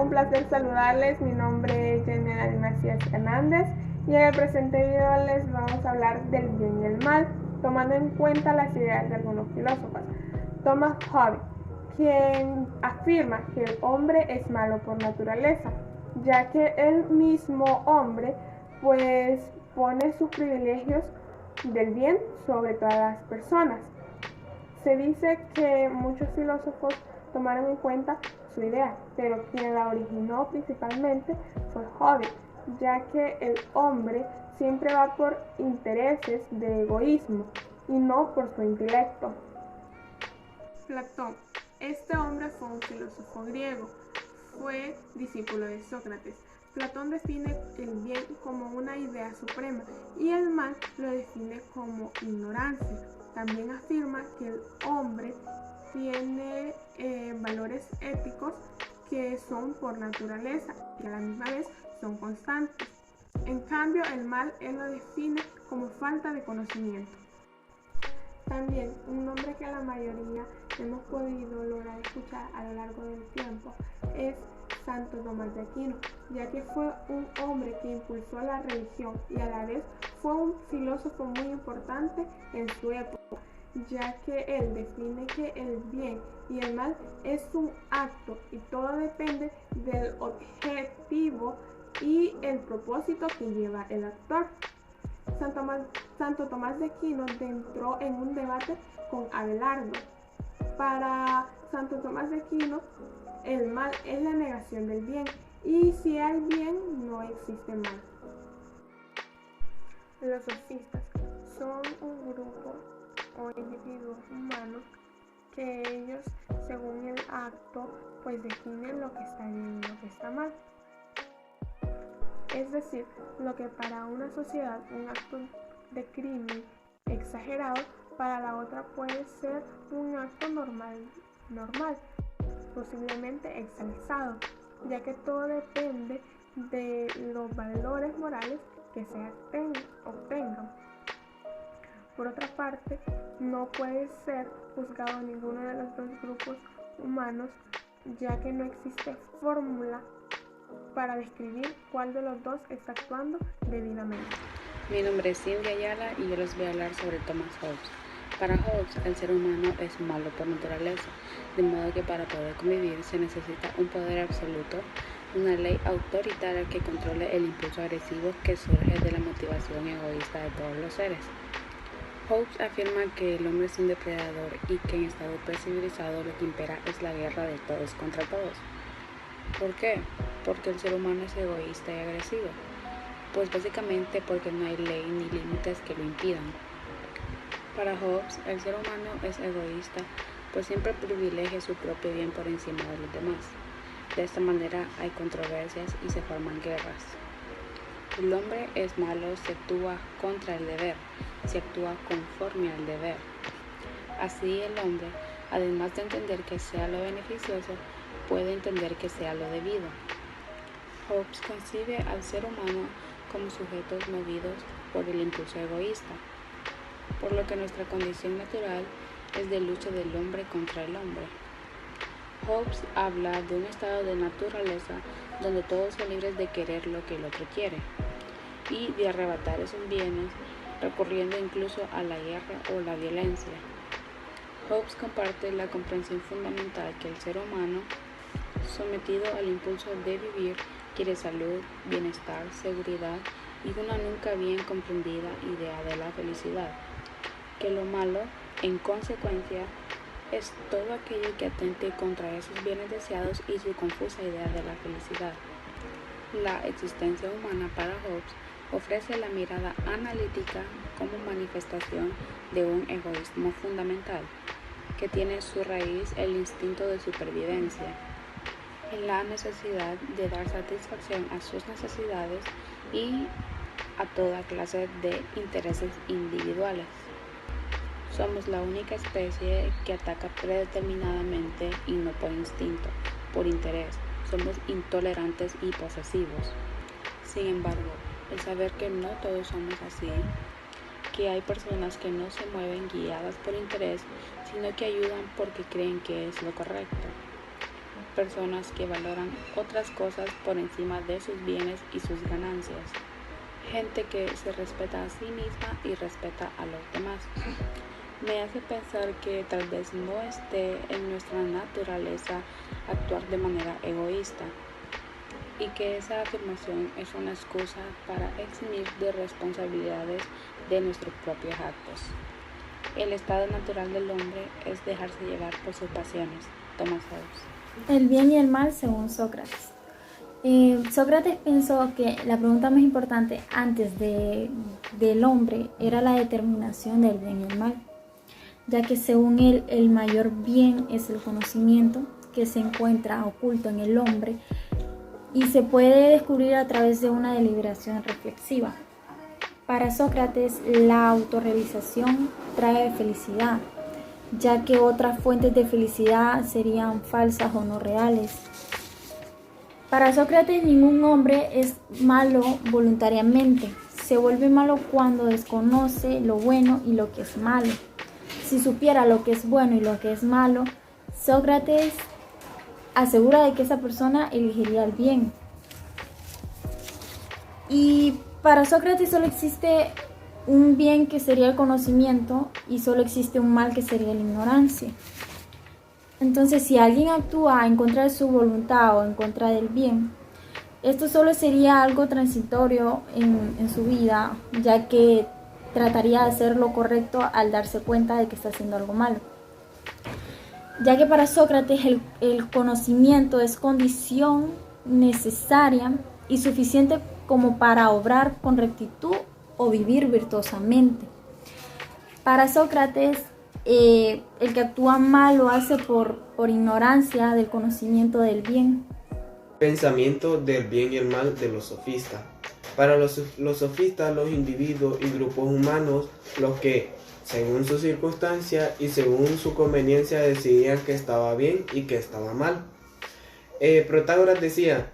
un placer saludarles. Mi nombre es Jenny Macías Hernández y en el presente video les vamos a hablar del bien y el mal, tomando en cuenta las ideas de algunos filósofos. Thomas Hobbes, quien afirma que el hombre es malo por naturaleza, ya que el mismo hombre pues pone sus privilegios del bien sobre todas las personas. Se dice que muchos filósofos tomaron en cuenta su idea, pero quien la originó principalmente fue Hobbes, ya que el hombre siempre va por intereses de egoísmo y no por su intelecto. Platón. Este hombre fue un filósofo griego, fue discípulo de Sócrates. Platón define el bien como una idea suprema y el mal lo define como ignorancia. También afirma que el hombre tiene valores éticos que son por naturaleza y a la misma vez son constantes. En cambio, el mal él lo define como falta de conocimiento. También un nombre que la mayoría hemos podido lograr escuchar a lo largo del tiempo es Santo Tomás de Aquino, ya que fue un hombre que impulsó la religión y a la vez fue un filósofo muy importante en su época, ya que él define que el bien y el mal es un acto y todo depende del objetivo y el propósito que lleva el actor. Santo Tomás de Aquino entró en un debate con Abelardo. Para Santo Tomás de Aquino, el mal es la negación del bien, y si hay bien, no existe mal. Los sofistas son un grupo o individuos humanos que ellos, según el acto, pues definen lo que está bien y lo que está mal. Es decir, lo que para una sociedad un acto de crimen exagerado, para la otra puede ser un acto normal, posiblemente exaltado, ya que todo depende de los valores morales que se obtengan. Por otra parte, no puede ser juzgado ninguno de los dos grupos humanos, ya que no existe fórmula para describir cuál de los dos está actuando debidamente. Mi nombre es Cindy Ayala y yo les voy a hablar sobre Thomas Hobbes. Para Hobbes, el ser humano es malo por naturaleza, de modo que para poder convivir se necesita un poder absoluto, una ley autoritaria que controle el impulso agresivo que surge de la motivación egoísta de todos los seres. Hobbes afirma que el hombre es un depredador y que en estado precivirizado lo que impera es la guerra de todos contra todos. ¿Por qué? Porque el ser humano es egoísta y agresivo. Pues básicamente porque no hay ley ni límites que lo impidan. Para Hobbes, el ser humano es egoísta, pues siempre privilegia su propio bien por encima de los demás. De esta manera hay controversias y se forman guerras. El hombre es malo si actúa contra el deber, si actúa conforme al deber. Así el hombre, además de entender que sea lo beneficioso, puede entender que sea lo debido. Hobbes concibe al ser humano como sujetos movidos por el impulso egoísta, por lo que nuestra condición natural es de lucha del hombre contra el hombre. Hobbes habla de un estado de naturaleza donde todos son libres de querer lo que el otro quiere y de arrebatar esos bienes, recurriendo incluso a la guerra o la violencia. Hobbes comparte la comprensión fundamental que el ser humano, sometido al impulso de vivir, quiere salud, bienestar, seguridad y una nunca bien comprendida idea de la felicidad, que lo malo, en consecuencia, es todo aquello que atente contra esos bienes deseados y su confusa idea de la felicidad. La existencia humana para Hobbes ofrece la mirada analítica como manifestación de un egoísmo fundamental, que tiene su raíz el instinto de supervivencia, en la necesidad de dar satisfacción a sus necesidades y a toda clase de intereses individuales. Somos la única especie que ataca predeterminadamente y no por instinto, por interés. Somos intolerantes y posesivos. Sin embargo, el saber que no todos somos así, que hay personas que no se mueven guiadas por interés, sino que ayudan porque creen que es lo correcto. personas que valoran otras cosas por encima de sus bienes y sus ganancias. Gente que se respeta a sí misma y respeta a los demás. Me hace pensar que tal vez no esté en nuestra naturaleza actuar de manera egoísta y que esa afirmación es una excusa para eximir de responsabilidades de nuestros propios actos. El estado natural del hombre es dejarse llevar por sus pasiones. Thomas Hobbes. El bien y el mal según Sócrates. Sócrates pensó que la pregunta más importante antes del hombre era la determinación del bien y el mal, ya que según él el mayor bien es el conocimiento que se encuentra oculto en el hombre y se puede descubrir a través de una deliberación reflexiva. Para Sócrates, la autorrealización trae felicidad, ya que otras fuentes de felicidad serían falsas o no reales. Para Sócrates, ningún hombre es malo voluntariamente. Se vuelve malo cuando desconoce lo bueno y lo que es malo. Si supiera lo que es bueno y lo que es malo, Sócrates asegura de que esa persona elegiría el bien. Y para Sócrates solo existe un bien que sería el conocimiento y solo existe un mal que sería la ignorancia. Entonces, si alguien actúa en contra de su voluntad o en contra del bien, esto solo sería algo transitorio en su vida, ya que trataría de hacer lo correcto al darse cuenta de que está haciendo algo malo. Ya que para Sócrates el conocimiento es condición necesaria y suficiente como para obrar con rectitud o vivir virtuosamente. Para Sócrates, el que actúa mal lo hace por ignorancia del conocimiento del bien. Pensamiento del bien y el mal de los sofistas. Para los sofistas, los individuos y grupos humanos, los que, según sus circunstancias y según su conveniencia, decidían que estaba bien y que estaba mal. Protágoras decía,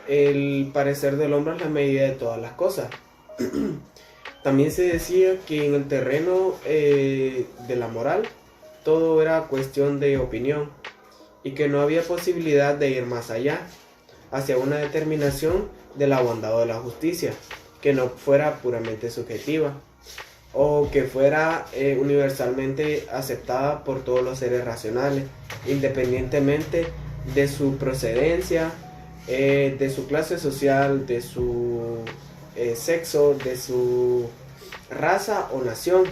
el parecer del hombre es la medida de todas las cosas. También se decía que en el terreno de la moral todo era cuestión de opinión y que no había posibilidad de ir más allá, hacia una determinación de la bondad o de la justicia, que no fuera puramente subjetiva o que fuera universalmente aceptada por todos los seres racionales, independientemente de su procedencia, de su clase social, de su sexo, de su raza o nación.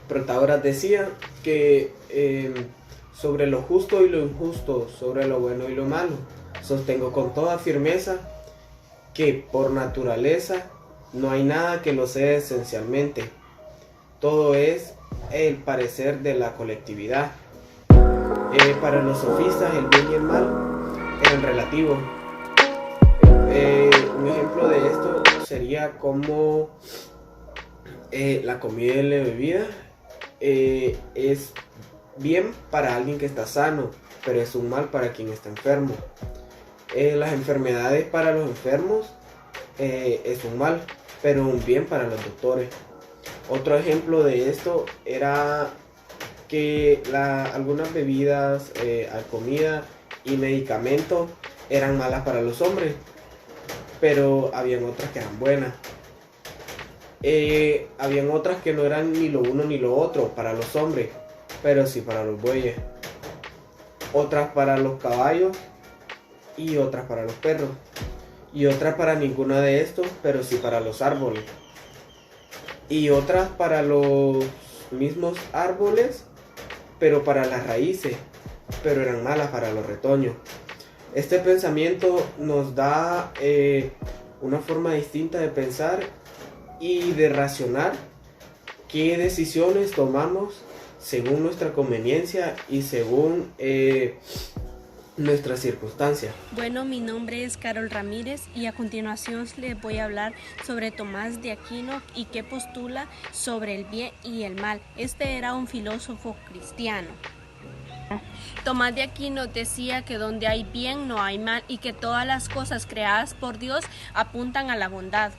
Protágoras decía que sobre lo justo y lo injusto, sobre lo bueno y lo malo, sostengo con toda firmeza que por naturaleza no hay nada que lo sea esencialmente. Todo es el parecer de la colectividad. Para los sofistas el bien y el mal eran relativos. Un ejemplo de esto sería como la comida y la bebida es bien para alguien que está sano, pero es un mal para quien está enfermo. Las enfermedades para los enfermos es un mal, pero un bien para los doctores. Otro ejemplo de esto era que algunas bebidas, comida y medicamentos eran malas para los hombres, pero habían otras que eran buenas. Habían otras que no eran ni lo uno ni lo otro para los hombres, pero sí para los bueyes. Otras para los caballos y otras para los perros. Y otras para ninguno de estos, pero sí para los árboles. Y otras para los mismos árboles, pero para las raíces, pero eran malas para los retoños. Este pensamiento nos da una forma distinta de pensar y de racionar qué decisiones tomamos según nuestra conveniencia y según nuestras circunstancias. Bueno, mi nombre es Carol Ramírez y a continuación les voy a hablar sobre Tomás de Aquino y qué postula sobre el bien y el mal. Este era un filósofo cristiano. Tomás de Aquino decía que donde hay bien no hay mal y que todas las cosas creadas por Dios apuntan a la bondad.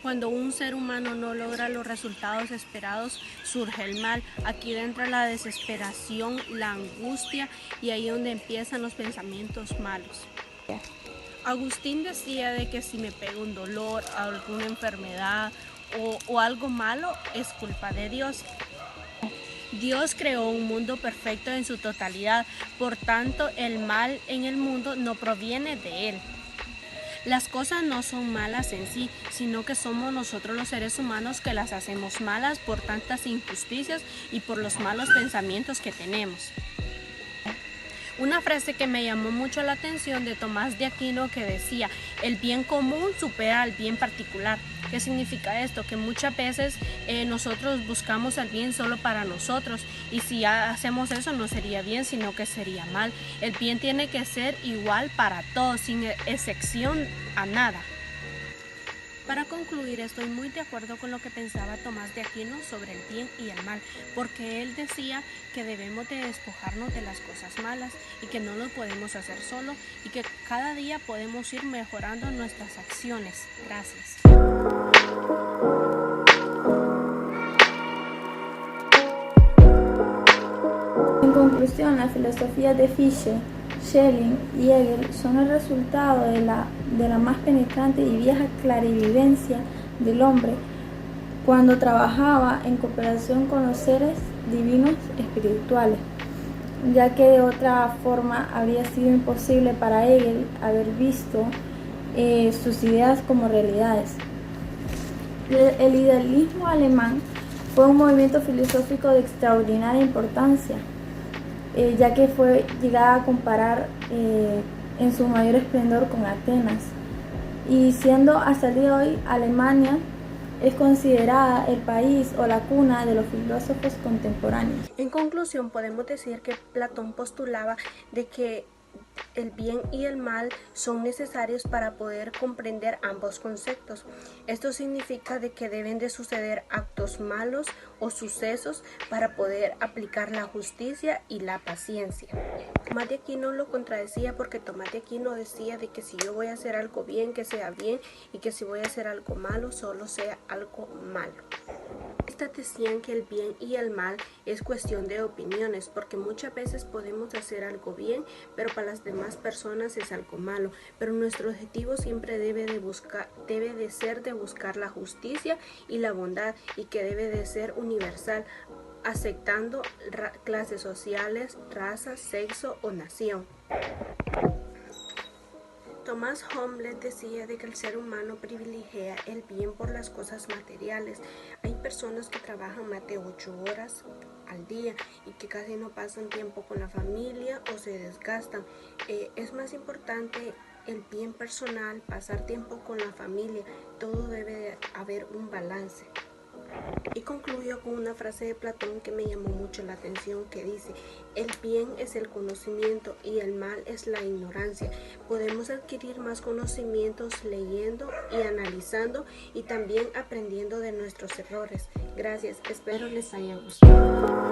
Cuando un ser humano no logra los resultados esperados, surge el mal. Aquí entra la desesperación, la angustia y ahí es donde empiezan los pensamientos malos. Agustín decía de que si me pega un dolor, alguna enfermedad o algo malo, es culpa de Dios. Dios creó un mundo perfecto en su totalidad, por tanto el mal en el mundo no proviene de él. Las cosas no son malas en sí, sino que somos nosotros los seres humanos que las hacemos malas por tantas injusticias y por los malos pensamientos que tenemos. Una frase que me llamó mucho la atención de Tomás de Aquino que decía, el bien común supera al bien particular. ¿Qué significa esto? Que muchas veces nosotros buscamos el bien solo para nosotros y si hacemos eso no sería bien, sino que sería mal. El bien tiene que ser igual para todos, sin excepción a nada. Para concluir, estoy muy de acuerdo con lo que pensaba Tomás de Aquino sobre el bien y el mal, porque él decía que debemos de despojarnos de las cosas malas y que no lo podemos hacer solo y que cada día podemos ir mejorando nuestras acciones. Gracias. En conclusión, la filosofía de Fichte, Schelling y Hegel son el resultado de la más penetrante y vieja clarividencia del hombre cuando trabajaba en cooperación con los seres divinos espirituales, ya que de otra forma habría sido imposible para Hegel haber visto sus ideas como realidades. El idealismo alemán fue un movimiento filosófico de extraordinaria importancia, ya que fue llegada a comparar en su mayor esplendor con Atenas, y siendo hasta el día de hoy Alemania es considerada el país o la cuna de los filósofos contemporáneos. En conclusión, podemos decir que Platón postulaba de que el bien y el mal son necesarios para poder comprender ambos conceptos. Esto significa de que deben de suceder actos malos o sucesos para poder aplicar la justicia y la paciencia. Tomás de Aquino lo contradecía porque Tomás de Aquino decía de que si yo voy a hacer algo bien, que sea bien, y que si voy a hacer algo malo, solo sea algo malo. Estas decían que el bien y el mal es cuestión de opiniones, porque muchas veces podemos hacer algo bien, pero para las demás personas es algo malo. Pero nuestro objetivo siempre debe de ser de buscar la justicia y la bondad, y que debe de ser universal, aceptando clases sociales, raza, sexo o nación. Thomas Hobbes decía de que el ser humano privilegia el bien por las cosas materiales. Hay personas que trabajan más de 8 horas al día y que casi no pasan tiempo con la familia o se desgastan. Es más importante el bien personal, pasar tiempo con la familia. Todo debe de haber un balance. Y concluyo con una frase de Platón que me llamó mucho la atención, que dice: el bien es el conocimiento y el mal es la ignorancia. Podemos adquirir más conocimientos leyendo y analizando, y también aprendiendo de nuestros errores. Gracias, espero les haya gustado.